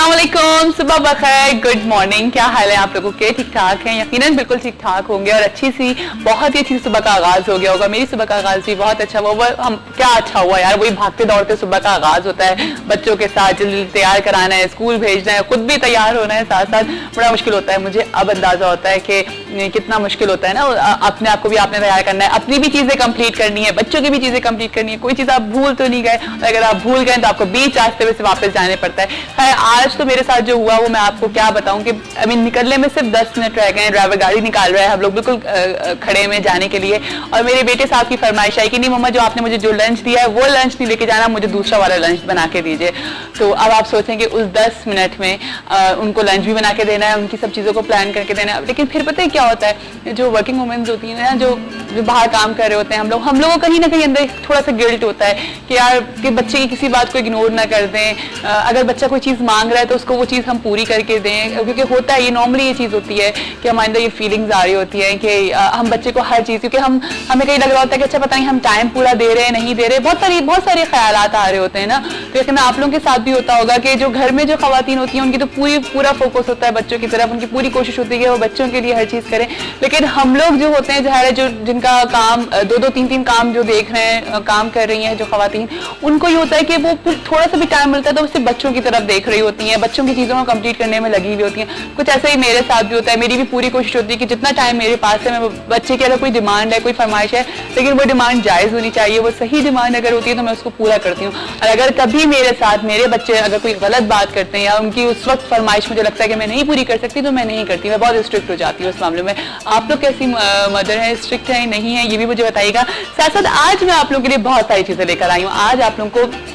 अस्सलाम वालेकुम, सुबह बखैर, गुड मॉर्निंग। क्या हाल है आप लोगों के? ठीक ठाक हैं? यकीनन बिल्कुल ठीक ठाक होंगे और अच्छी सी बहुत ही अच्छी सुबह का आगाज हो गया होगा। मेरी सुबह का आगाज भी बहुत अच्छा हुआ। हम क्या अच्छा हुआ यार, वही भागते दौड़ते सुबह का आगाज होता है, बच्चों के साथ जल्दी तैयार कराना है, स्कूल भेजना है, खुद भी तैयार होना है, साथ साथ बड़ा मुश्किल होता है। मुझे अब अंदाजा होता है कि कितना मुश्किल होता है ना, अपने आप को भी आपने तैयार करना है, अपनी भी चीजें कंप्लीट करनी है, बच्चों की भी चीजें कंप्लीट करनी है। कोई चीज आप भूल तो नहीं गए, अगर आप भूल गए तो आपको बीच रास्ते में से वापस जाने पड़ता है। आज तो मेरे साथ जो हुआ वो मैं आपको क्या बताऊं कि निकलने में सिर्फ 10 मिनट रह गए, ड्राइवर गाड़ी निकाल रहा है, हम लोग बिल्कुल खड़े में जाने के लिए, और मेरे बेटे साहब की फरमाइश आई कि नहीं मम्मा, जो आपने मुझे जो लंच दिया है वो लंच नहीं लेके जाना, मुझे दूसरा वाला लंच बना के दीजिए। तो अब आप सोचें कि उस 10 मिनट में उनको लंच भी बना के देना है, उनकी सब चीज़ों को प्लान करके देना है। लेकिन फिर पता है क्या होता है, जो वर्किंग वुमेन्स होती हैं ना, जो बाहर काम कर रहे होते हैं, हम लोगों को कहीं ना कहीं अंदर थोड़ा सा गिल्ट होता है कि यार कि बच्चे की किसी बात को इग्नोर ना कर दें। अगर बच्चा कोई चीज़ मांग रहा है तो उसको वो चीज़ हम पूरी करके दें, क्योंकि होता है ये नॉर्मली ये चीज़ होती है कि हमारे अंदर ये फीलिंग्स आ रही होती है कि हम बच्चे को हर चीज़, क्योंकि हमें कहीं लग रहा होता है कि अच्छा पता नहीं हम टाइम पूरा दे रहे हैं नहीं दे रहे, बहुत सारे ख्यालात आ रहे होते हैं ना। तो लेकिन आप लोगों के साथ भी होता होगा कि जो घर में जो खवातीन होती हैं उनकी तो पूरा फोकस होता है बच्चों की तरफ, उनकी पूरी कोशिश होती है कि वो बच्चों के लिए हर चीज़ करें। लेकिन हम लोग जो होते हैं ज़ाहिर है, जो जिनका काम 2-3 काम जो देख रहे हैं, काम कर रही हैं जो खवातीन, उनको ये होता है कि वो थोड़ा सा भी टाइम मिलता है तो उससे बच्चों की तरफ देख रही होती हैं, बच्चों की चीज़ों को कंप्लीट करने में लगी हुई होती हैं। कुछ ऐसा ही मेरे साथ भी होता है, मेरी भी पूरी कोशिश होती है कि जितना टाइम मेरे पास है, मैं बच्चे की अगर कोई डिमांड है, कोई फरमाइश है, लेकिन वो डिमांड जायज़ होनी चाहिए, वो सही डिमांड अगर होती है तो मैं उसको पूरा करती हूँ। और अगर कभी मेरे साथ मेरे बच्चे अगर कोई गलत बात करते हैं या उनकी उस वक्त फरमाइश मुझे लगता है कि मैं नहीं पूरी कर सकती तो मैं नहीं करती, मैं बहुत स्ट्रिक्ट हो जाती हूँ उस मामले में। आप लोग कैसी मदर है, स्ट्रिक्ट है नहीं है, ये भी मुझे बताइएगा। साथ साथ आज मैं आप लोगों के लिए बहुत सारी चीज़ें लेकर आई हूँ। आज आप लोगों को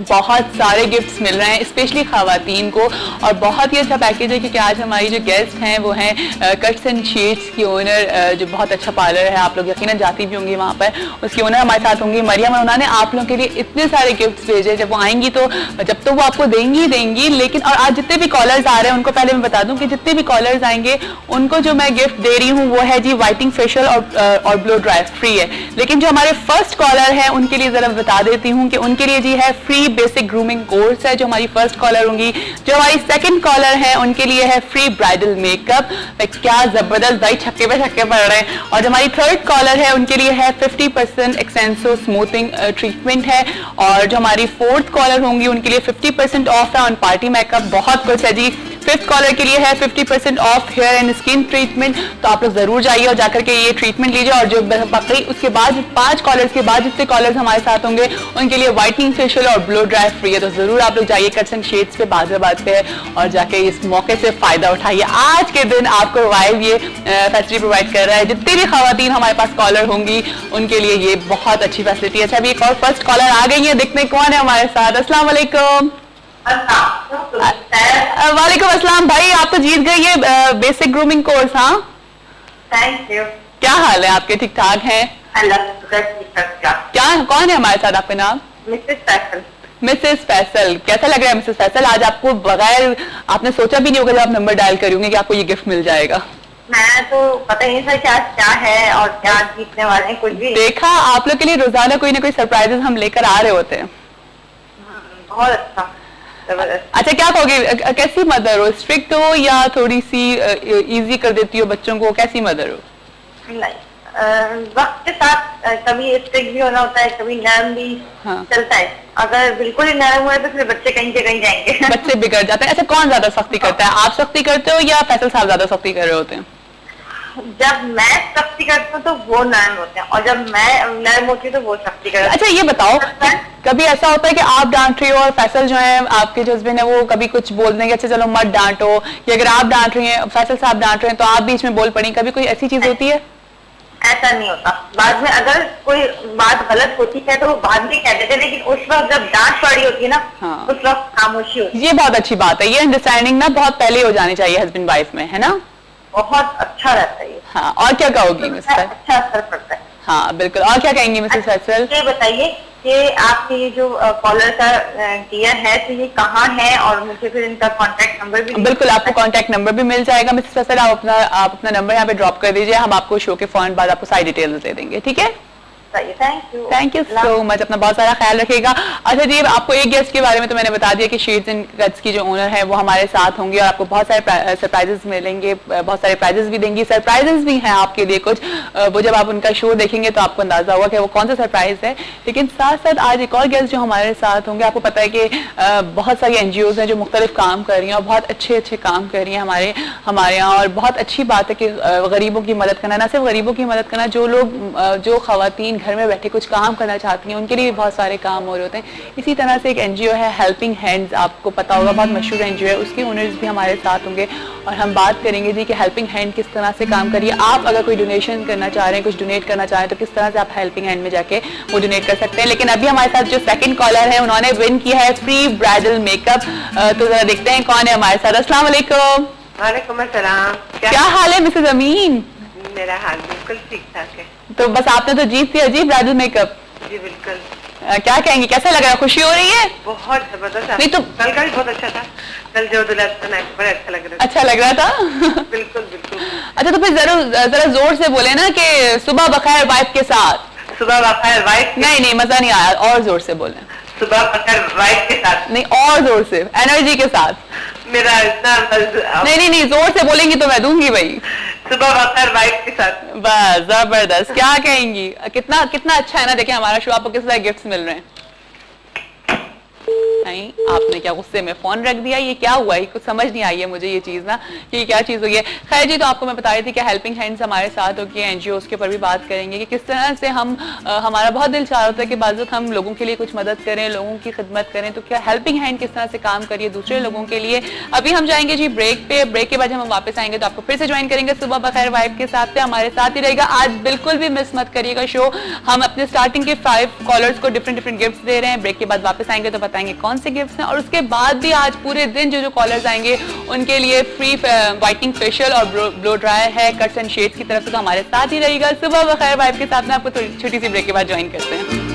बहुत सारे गिफ्ट्स मिल रहे हैं, स्पेशली खवातीन को, और बहुत ही अच्छा पैकेज है क्योंकि आज हमारी जो गेस्ट हैं वो हैं कट्स एंड शेड्स की ओनर, जो बहुत अच्छा पार्लर है, आप लोग यकीनन जाती भी होंगी वहाँ पर। उसकी ओनर हमारे साथ होंगी मरियम, और उन्होंने आप लोगों के लिए इतने सारे गिफ्ट्स भेजे। जब वो आएंगी तो जब तो वो आपको देंगी, लेकिन और आज जितने भी कॉलर्स आ रहे हैं उनको पहले मैं बता दूं कि जितने भी कॉलर्स आएंगे उनको जो मैं गिफ्ट दे रही हूँ वो है जी वाइटनिंग फेशियल और ब्लो ड्राई फ्री है। लेकिन जो हमारे फर्स्ट कॉलर है उनके लिए जरा बता देती हूँ कि उनके लिए जी है फ्री बेसिक ग्रूमिंग कोर्स है, जो हमारी फर्स्ट कॉलर होंगी। जो हमारी सेकंड कॉलर है उनके लिए है फ्री ब्राइडल मेकअप। क्या जबरदस्त भाई, छक्के पे छक्के पड़ रहे हैं। और जो हमारी थर्ड कॉलर है उनके लिए है 50% एक्सेंसो स्मूथिंग ट्रीटमेंट है। और जो हमारी फोर्थ कॉलर होंगी उनके लिए 50% ऑफ है ऑन पार्टी मेकअप। बहुत कुछ है जी। फिफ्थ कॉलर के लिए है 50% of hair and skin treatment. तो आप लोग जरूर जाइए और जाकर के ये ट्रीटमेंट लीजिए। और जो बाकी उसके बाद 5 कॉलर्स के बाद जितने कॉलर्स हमारे साथ होंगे उनके लिए व्हाइटनिंग फेशियल और ब्लो ड्राई फ्री है। तो जरूर आप लोग जाइए कट्स एंड शेड्स पे बाज़ाबाद पे और जाके इस मौके से फायदा उठाइए। आज के दिन आपको वाइव ये फैसिलिटी प्रोवाइड कर रहा है। जितनी भी खवातीन हमारे पास कॉलर होंगी उनके लिए ये बहुत अच्छी फैसिलिटी है। अच्छा, अभी एक और फर्स्ट कॉलर आ गई है, देखते हैं कौन है हमारे साथ। अस्सलाम वालेकुम। वालेकुम अस्सलाम भाई, आप तो जीत गई ये बेसिक ग्रूमिंग कोर्स। हाँ, थैंक यू। क्या हाल है आपके? ठीक ठाक हैं? क्या कौन है हमारे साथ? आपका नाम? मिसेस फैसल। मिसेस फैसल, कैसा लग रहा है मिसेस फैसल? आज आपको बगैर आपने सोचा भी नहीं होगा जब आप नंबर डायल करेंगे कि आपको ये गिफ्ट मिल जाएगा। मैं तो पता ही नहीं था क्या है और क्या जीतने वाले हैं, कुछ भी। देखा, आप लोग के लिए रोजाना कोई ना कोई सरप्राइजेस हम लेकर आ रहे होते हैं। बहुत अच्छा। अच्छा, क्या कहोगे, कैसी मदर हो? स्ट्रिक्ट हो या थोड़ी सी इजी कर देती हो बच्चों को? कैसी मदर हो? नहीं, वक्त के साथ कभी स्ट्रिक्ट भी होना होता है, कभी नरम भी। हाँ। चलता है। अगर बिल्कुल ही नरम हुआ तो फिर बच्चे कहीं से कहीं जाएंगे। बच्चे बिगड़ जाते हैं। अच्छा, कौन ज्यादा सख्ती करता है, आप सख्ती करते हो या फैसल साहब ज्यादा सख्ती कर रहे होते हैं? जब मैं सख्ती करती हूँ तो वो नरम होते हैं और जब मैं नरम होती हूँ तो वो सख्ती करते हैं। अच्छा, ये बताओ, कभी ऐसा होता है कि आप डांट रही हो और फैसल जो है आपके जो हस्बैंड है वो कभी कुछ बोल देंगे, अच्छा चलो मत डांटो, या अगर आप डांट रही हैं, फैसल साहब डांट रहे हैं तो आप बीच में बोल पड़ी, कभी कोई ऐसी चीज होती है? ऐसा नहीं होता। बाद में अगर कोई बात गलत होती है तो वो बाद में कह देते हैं, लेकिन उस वक्त जब डांट पड़ी होती है ना, हाँ, उस वक्त खामोशी होती है। ये बहुत अच्छी बात है। ये अंडरस्टैंडिंग ना बहुत पहले हो जानी चाहिए हस्बैंड वाइफ में, है ना? बहुत अच्छा रहता है। हाँ, और क्या कहोगी मिस्टर? अच्छा असर पड़ता है। हाँ बिल्कुल, और क्या कहेंगी मिसेस फैसल? ये बताइए कि आपने ये जो कॉलर का दिया है तो ये कहाँ है, और मुझे फिर इनका कांटेक्ट नंबर भी? बिल्कुल, आपको कांटेक्ट नंबर भी मिल जाएगा मिसेस फैसल। आप अपना नंबर यहाँ पे ड्रॉप कर दीजिए, हम आपको शो के फौरन बाद आपको सारी डिटेल्स दे देंगे, ठीक है? थैंक यू सो मच, अपना बहुत सारा ख्याल रखिएगा। अच्छा जी, आपको एक गेस्ट के बारे में तो मैंने बता दिया कि शेड्स एंड कट्स की जो ओनर है वो हमारे साथ होंगे और आपको बहुत सारे सरप्राइजेस मिलेंगे, बहुत सारे प्राइजेस भी देंगी, सरप्राइजेस भी हैं आपके लिए कुछ। वो जब आप उनका शो देखेंगे तो आपको अंदाजा होगा कि वो कौन सा सरप्राइज है। लेकिन साथ साथ आज एक और गेस्ट जो हमारे साथ होंगे, आपको पता है कि बहुत सारी NGOs हैं जो मुख्तलिफ काम कर रही हैं और बहुत अच्छे अच्छे काम कर रही हैं हमारे यहाँ। और बहुत अच्छी बात है कि गरीबों की मदद करना, ना सिर्फ गरीबों की मदद करना, जो खवातीन घर में बैठे कुछ काम करना चाहती हैं उनके लिए भी बहुत सारे काम हो रहे होते हैं। इसी तरह से एक NGO है हेल्पिंग हैंड्स, आपको पता होगा, बहुत मशहूर NGO है, उसके ओनर्स भी हमारे साथ होंगे और हम बात करेंगे जी कि हेल्पिंग हैंड किस तरह से काम करिए। आप अगर कोई डोनेशन करना चाह रहे हैं, कुछ डोनेट करना चाह रहे हैं तो किस तरह से आप हेल्पिंग हैंड में जाके वो डोनेट कर सकते हैं। लेकिन अभी हमारे साथ जो सेकंड कॉलर है उन्होंने विन किया है फ्री ब्राइडल मेकअप, तो जरा देखते हैं कौन है हमारे साथ। अस्सलाम वालेकुम। वालेकुम अस्सलाम। क्या हाल है मिसेस अमीन? मेरा हाल बिल्कुल ठीक ठाक है। तो बस आपने तो जीत लिया जी ब्राइडल मेकअप। जी बिल्कुल। क्या कहेंगे, कैसा लग रहा है, खुशी हो रही है? बहुत जबरदस्त। नहीं तो कल का भी बहुत अच्छा था, कल जो दुल्हा सुना बड़ा अच्छा लग रहा था। अच्छा लग रहा था बिल्कुल बिल्कुल। अच्छा, तो फिर जरा जोर से बोले ना कि सुबह बखैर वाइफ के साथ। सुबह बखैर वाइफ। नहीं मजा नहीं आया, और जोर से बोले। सुबह बखैर वाइफ के साथ। नहीं, और जोर से, एनर्जी के साथ। मेरा इतना नहीं जोर से बोलेंगी तो मैं दूंगी भाई। सुबह बखैर वाइफ के साथ। बस जबरदस्त, क्या कहेंगी, कितना कितना अच्छा है ना। देखिए हमारा शो, आपको किस तरह गिफ्ट्स मिल रहे हैं। नहीं, आपने क्या गुस्से में फोन रख दिया, ये क्या हुआ? ये कुछ समझ नहीं आई है मुझे ये चीज ना, कि ये क्या चीज हुई है। खैर जी, तो आपको मैं बता रही थी कि हेल्पिंग हैंड्स हमारे साथ होगी, NGOs के ऊपर भी बात करेंगे कि किस तरह से हम हमारा बहुत दिल चाह होता है कि बाज़ हम लोगों के लिए कुछ मदद करें, लोगों की खिदमत करें, तो क्या हेल्पिंग हैंड किस तरह से काम करिए दूसरे लोगों के लिए। अभी हम जाएंगे जी ब्रेक पे, ब्रेक के बाद हम वापस आएंगे तो आपको फिर से ज्वाइन करेंगे सुबह बखैर वाइफ के साथ। हमारे साथ ही रहेगा, आज बिल्कुल भी मिस मत करिएगा शो। हम अपने स्टार्टिंग के 5 कॉलर्स को डिफरेंट गिफ्ट दे रहे हैं। ब्रेक के बाद वापस आएंगे तो बताएंगे कौन से गिफ्ट हैं, और उसके बाद भी आज पूरे दिन जो कॉलर्स आएंगे उनके लिए फ्री वाइटनिंग फेशियल और ब्लो ड्रायर है कट्स एंड शेड्स की तरफ से। तो हमारे साथ ही रहेगा सुबह बखैर वाइफ के साथ में। आपको छोटी सी ब्रेक के बाद ज्वाइन करते हैं।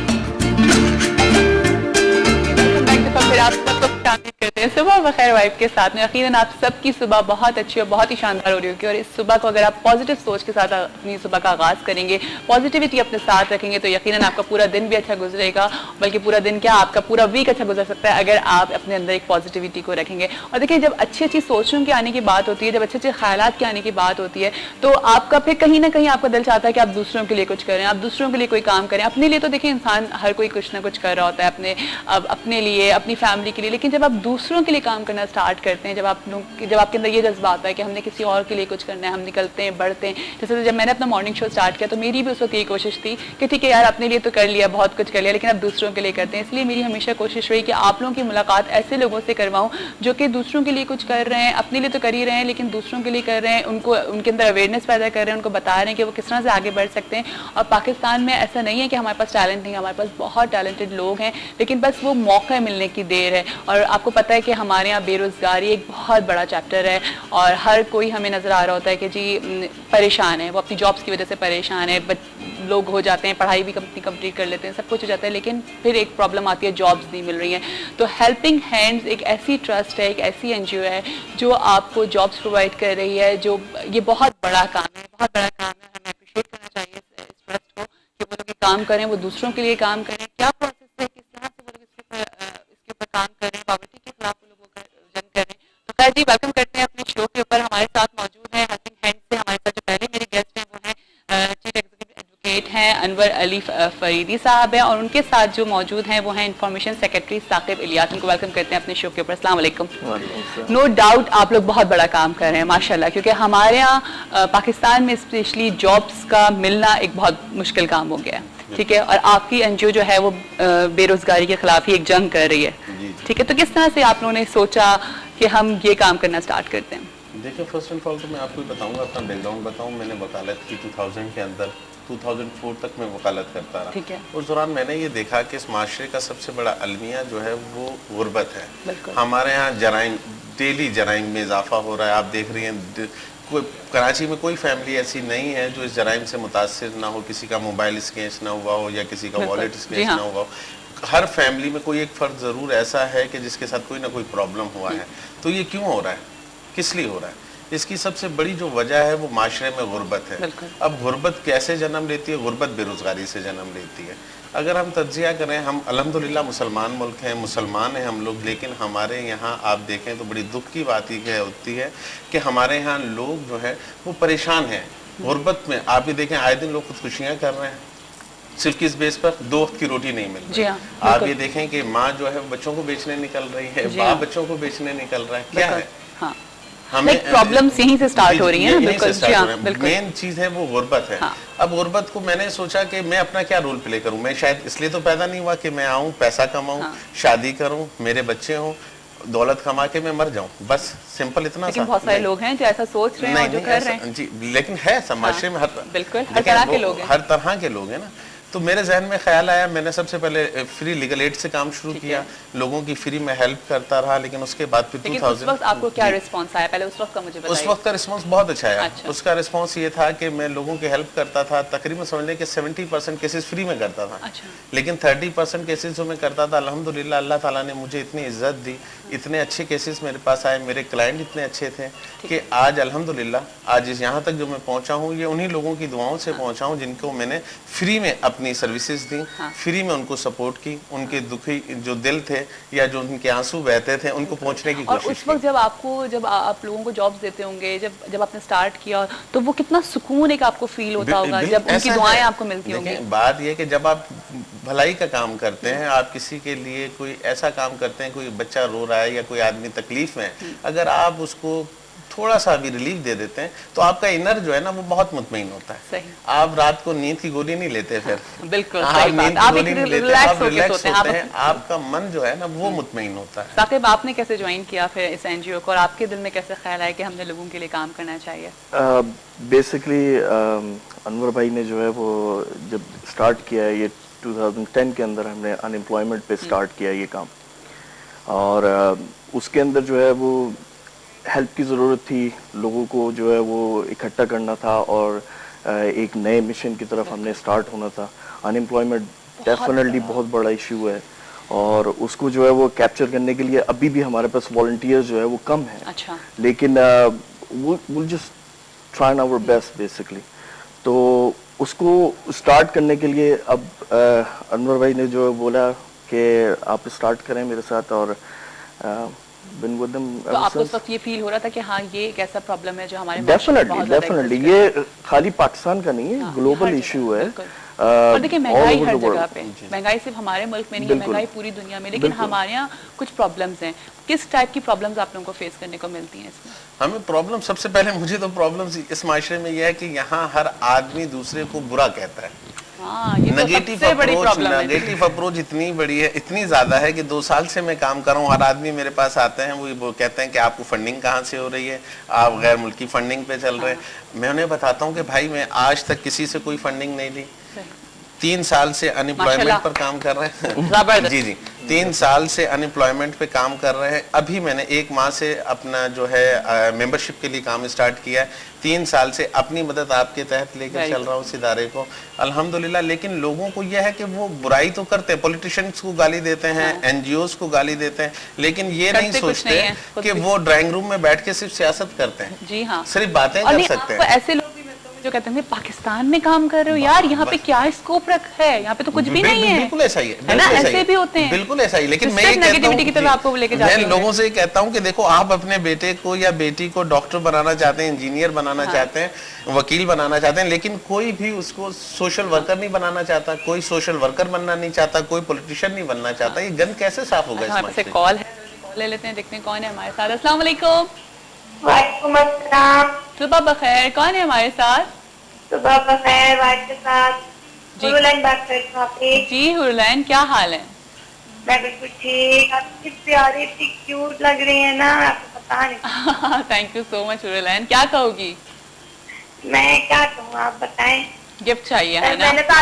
फिर आप सबको शामिल करते हैं सुबह बखैर वाइफ के साथ में। यकीनन आप सबकी सुबह बहुत अच्छी और बहुत ही शानदार हो रही होगी, और इस सुबह को अगर आप पॉजिटिव सोच के साथ अपनी सुबह का आगाज करेंगे, पॉजिटिविटी अपने साथ रखेंगे, तो यकीनन आपका पूरा दिन भी अच्छा गुजरेगा। बल्कि पूरा दिन क्या, आपका पूरा वीक अच्छा गुजर सकता है अगर आप अपने अंदर एक पॉजिटिविटी को रखेंगे। और देखिए, जब अच्छी अच्छी सोचों की आने की बात होती है, जब अच्छे अच्छे ख्यालात की आने की बात होती है, तो आपका फिर कहीं ना कहीं आपका दिल चाहता है कि आप दूसरों के लिए कुछ करें, आप दूसरों के लिए कोई काम करें। अपने लिए तो देखिए इंसान हर कोई कुछ ना कुछ कर रहा होता है, अपने लिए, अपनी फैमिली के लिए। लेकिन जब आप दूसरों के लिए काम करना स्टार्ट करते हैं, जब आपके अंदर ये जज्बा आता है कि हमने किसी और के लिए कुछ करना है, हम निकलते हैं, बढ़ते हैं। जैसे जब मैंने अपना मॉर्निंग शो स्टार्ट किया तो मेरी भी उस वक्त यही कोशिश थी कि ठीक है यार, अपने लिए तो कर लिया, बहुत कुछ कर लिया, लेकिन अब दूसरों के लिए करते हैं। इसलिए मेरी हमेशा कोशिश रही कि आप लोगों की मुलाकात ऐसे लोगों से करवाऊं जो कि दूसरों के लिए कुछ कर रहे हैं, अपने लिए तो कर ही रहे हैं लेकिन दूसरों के लिए कर रहे हैं, उनके अंदर अवेयरनेस पैदा कर रहे हैं, उनको बता रहे हैं कि वो किस तरह से आगे बढ़ सकते हैं। और पाकिस्तान में ऐसा नहीं है कि हमारे पास टैलेंट नहीं है, हमारे पास बहुत टैलेंटेड लोग हैं, लेकिन बस वो मौका मिलने की देर है। और आपको पता है कि हमारे यहाँ बेरोजगारी एक बहुत बड़ा चैप्टर है, और हर कोई हमें नजर आ रहा होता है कि जी परेशान है, वो अपनी जॉब्स की वजह से परेशान है। लोग हो जाते हैं, पढ़ाई भी कंप्लीट कर लेते हैं, सब कुछ हो जाता है, लेकिन फिर एक प्रॉब्लम आती है, जॉब्स नहीं मिल रही हैं। तो हेल्पिंग हैंड्स एक ऐसी ट्रस्ट है, एक ऐसी NGO है जो आपको जॉब्स प्रोवाइड कर रही है। जो ये बहुत बड़ा काम है, बहुत बड़ा काम है। हमें अप्रिशिएट करना चाहिए इस ट्रस्ट को कि वो लोग काम करें, वो दूसरों के लिए काम करें। क्या प्रोसेस है, किस तरह से वो लोग इसके ऊपर काम करें, पॉवर्टी के खिलाफ वो लोग जंग करें। तो खैर जी, वेलकम करते हैं अपने शो के ऊपर। हमारे साथ मौजूद है हेल्पिंग हैंड से हमारे साथ जो पहले मेरे गेस्ट हैं वो हैं चीफ एग्जीक्यूटिव एडवोकेट हैं अनवर अली फरीदी साहब हैं, और उनके साथ जो मौजूद हैं वो हैं इंफॉर्मेशन सेक्रेटरी साकिब इलियास। उनको वेलकम करते हैं अपने शो के ऊपर। अस्सलाम वालेकुम। नो डाउट आप लोग बहुत बड़ा काम कर रहे हैं माशाल्लाह, क्योंकि हमारे यहाँ पाकिस्तान में स्पेशली जॉब्स का मिलना एक बहुत मुश्किल काम हो गया है, ठीक है। और आपकी NGO जो है वो बेरोजगारी के खिलाफ ही एक जंग कर रही है, ठीक है। तो किस तरह से आप लोगों ने सोचा कि हम ये काम करना स्टार्ट करते हैं? देखिए, फर्स्ट एंड फॉल तो मैं आपको बताऊंगा, अपना बैकग्राउंड बताऊं। मैंने वकालत की 2000 के अंदर, 2004 तक मैं वकालत करता रहा, ठीक है। उस दौरान मैंने ये देखा कि इस माशरे का सबसे बड़ा अलमिया जो है वो गुर्बत है। हमारे यहाँ जराइम, डेली जराइम में इजाफा हो रहा है। आप देख रही हैं कराची में कोई फैमिली ऐसी नहीं है जो इस जराइम से मुतासिर ना हो, किसी का मोबाइल स्केच ना हुआ हो या किसी का वॉलेट स्केच ना हुआ हो। हर फैमिली में कोई एक फर्द ज़रूर ऐसा है कि जिसके साथ कोई ना कोई प्रॉब्लम हुआ है। तो ये क्यों हो रहा है, किस लिए हो रहा है? इसकी सबसे बड़ी जो वजह है वो माशरे में गुर्बत है। अब गुर्बत कैसे जन्म लेती है? गुर्बत बेरोजगारी से जन्म लेती है। अगर हम तज्जिया करें, हम अल्हम्दुलिल्लाह मुसलमान मुल्क हैं, मुसलमान हैं हम लोग, लेकिन हमारे यहाँ आप देखें तो बड़ी दुख की बात ही होती है कि हमारे यहाँ लोग जो है वो परेशान हैं गुर्बत में। आप भी देखें आए दिन लोग खुदकुशियाँ कर रहे हैं सिर्फ किस बेस पर? 2 वक्त की रोटी नहीं मिल रही। आप ये देखें कि माँ जो है बच्चों को बेचने निकल रही है, बाप बच्चों को बेचने निकल रहा है। क्या है? हमें प्रॉब्लम्स यहीं से स्टार्ट हो रही हैं। बिल्कुल मेन चीज है वो गुर्बत है। अब गुर्बत को मैंने सोचा कि मैं अपना क्या रोल प्ले करूं। मैं शायद इसलिए तो पैदा नहीं हुआ कि मैं आऊं, पैसा कमाऊं, शादी करूं, मेरे बच्चे हों, दौलत कमा के मैं मर जाऊं, बस सिंपल इतना। लेकिन बहुत सारे लोग हैं जो ऐसा सोच रहे हैं और जो कर रहे हैं। जी, लेकिन है समाज में बिल्कुल हर तरह के लोग हैं। हर तरह के लोग हैं ना। तो मेरे जहन में ख्याल आया, मैंने सबसे पहले फ्री लीगल एड से काम शुरू किया, लोगों की फ्री में हेल्प करता रहा। लेकिन उसके बाद फिर 2000 उस वक्त आपको क्या रिस्पांस आया? पहले उस वक्त का मुझे बताइए। उस वक्त का रिस्पांस बहुत अच्छा आया। उसका रिस्पांस ये था कि मैं लोगों की हेल्प करता था, तकरीबन समझ लें कि 70% केसेस फ्री में करता था। लेकिन 30% केसेस जो मैं करता था, अल्हम्दुलिल्लाह अल्लाह ताला ने मुझे इतनी इज्जत दी, इतने अच्छे केसेस मेरे पास आए, मेरे क्लाइंट इतने अच्छे थे कि आज अल्हम्दुलिल्लाह आज यहाँ तक जो मैं पहुँचा हूँ ये उन्हीं लोगों की दुआओं से पहुँचा हूँ जिनको मैंने फ्री में अपनी सर्विसेज दी, फ्री में उनको सपोर्ट की, उनके दुखी जो दिल थे या जो उनके आंसू बहते थे उनको पहुंचने की कोशिश की। और उस वक्त जब आप लोगों को जॉब्स देते होंगे, जब आपने स्टार्ट किया, तो वो कितना सुकून एक आपको फील होता होगा जब उनकी दुआएं आपको मिलती होंगी। बात ये कि जब आप भलाई का काम करते हैं, आप किसी के लिए कोई ऐसा काम करते हैं, कोई बच्चा रो रहा है या कोई आदमी तकलीफ में, अगर आप उसको थोड़ा सा भी रिलीफ दे देते हैं तो आपका इनर जो है ना वो बहुत मुतमईन होता है। सही। आप रात को नींद की गोली नहीं लेते फिर। बिल्कुल आप सही नींद बात। की आप गोली एक नहीं लेते, रिलैक्स आप रिलैक्स होते हैं, आप आपका मन जो है ना वो मुतमईन होता है। साकिब, आपने कैसे ज्वाइन किया फिर इस एनजीओ को और आपके दिल में कैसे ख्याल आया कि हमने लोगों के लिए काम करना चाहिए? बेसिकली अनवर भाई ने जो है वो जब स्टार्ट किया है, ये 2010 के अंदर हमने अनएम्प्लॉयमेंट पे स्टार्ट किया ये काम, और उसके अंदर जो है वो हेल्प की ज़रूरत थी, लोगों को जो है वो इकट्ठा करना था और एक नए मिशन की तरफ हमने स्टार्ट होना था। अनएम्प्लॉयमेंट डेफिनेटली बहुत बड़ा इशू है और उसको जो है वो कैप्चर करने के लिए अभी भी हमारे पास वॉलंटियर्स जो है वो कम है। अच्छा। लेकिन we'll just trying our best basically। तो उसको स्टार्ट करने के लिए अब अनवर भाई ने जो बोला कि आप स्टार्ट करें मेरे साथ, और तो आपको उस वक्त ये फील हो रहा था कि हाँ ये एक ऐसा प्रॉब्लम है जो हमारे डेफिनेटली ये खाली पाकिस्तान का नहीं है, ग्लोबल इशू है। और देखिए महंगाई हर जगह पे, महंगाई सिर्फ हमारे मुल्क में नहीं है, महंगाई पूरी दुनिया में। लेकिन हमारे यहाँ कुछ प्रॉब्लम्स हैं। किस टाइप की प्रॉब्लम्स आप लोगों को फेस करने को मिलती हैं इसमें? हमें प्रॉब्लम, सबसे पहले मुझे तो प्रॉब्लम्स इस माशरे में यह है कि यहाँ हर आदमी दूसरे को बुरा कहता है। नेगेटिव अप्रोच इतनी बड़ी है, इतनी ज्यादा है कि 2 साल से मैं काम कर रहा हूँ, हर आदमी मेरे पास आते हैं, वो कहते हैं कि आपको फंडिंग कहाँ से हो रही है, आप गैर मुल्की फंडिंग पे चल रहे हैं। मैं उन्हें बताता हूँ कि भाई मैं आज तक किसी से कोई फंडिंग नहीं ली, 3 साल से अनएम्प्लॉयमेंट पर काम कर रहे हैं। जी 3 साल से अनएम्प्लॉयमेंट पे काम कर रहे हैं। अभी मैंने 1 माह से अपना जो है मेंबरशिप के लिए काम स्टार्ट किया है। 3 साल से अपनी मदद आपके तहत लेकर चल रहा हूँ इस इदारे को, अल्हम्दुलिल्लाह। लेकिन लोगों को यह है कि वो बुराई तो करते हैं, पॉलिटिशियंस को गाली देते हैं, एनजीओज को गाली देते हैं, लेकिन ये नहीं सोचते कि वो ड्राइंग रूम में बैठ के सिर्फ सियासत करते हैं। जी हाँ, सिर्फ बातें कर सकते हैं। ऐसे लोग जो कहते हैं पाकिस्तान में काम कर रहे हो यार, यहाँ पे क्या स्कोप रख है, यहाँ पे तो कुछ भी नहीं है। बिल्कुल ऐसा ही है ना, ऐसे भी होते हैं, बिल्कुल ऐसा ही। लेकिन मैं लोगों से कहता हूँ कि देखो आप अपने बेटे को या बेटी को डॉक्टर बनाना चाहते हैं, इंजीनियर बनाना चाहते हैं, वकील बनाना चाहते हैं, लेकिन कोई भी उसको सोशल वर्कर नहीं बनाना चाहता, कोई सोशल वर्कर बनना नहीं चाहता, कोई पॉलिटिशियन नहीं बनना चाहता। ये गन कैसे साफ होगा? हमारे पास कॉल है, कॉल ले लेते हैं, देखते हैं कौन है हमारे साथ। अस्सलाम वालेकुम। वालेकुम अस्सलाम। सुबह बखैर, कौन है हमारे साथ? सुबह बखैर, वाइफ के साथ हुरलैन बात कर रही हूं। जी हुरलैन, क्या हाल है? मैं बिल्कुल ठीक। आप कितनी प्यारी, इतनी क्यूट लग रही है ना, आपको पता नहीं। Thank you so much Hurlain. क्या कहोगी? मैं क्या कहूँ, आप बताएं। गिफ्ट चाहिए है ना? मैंने तो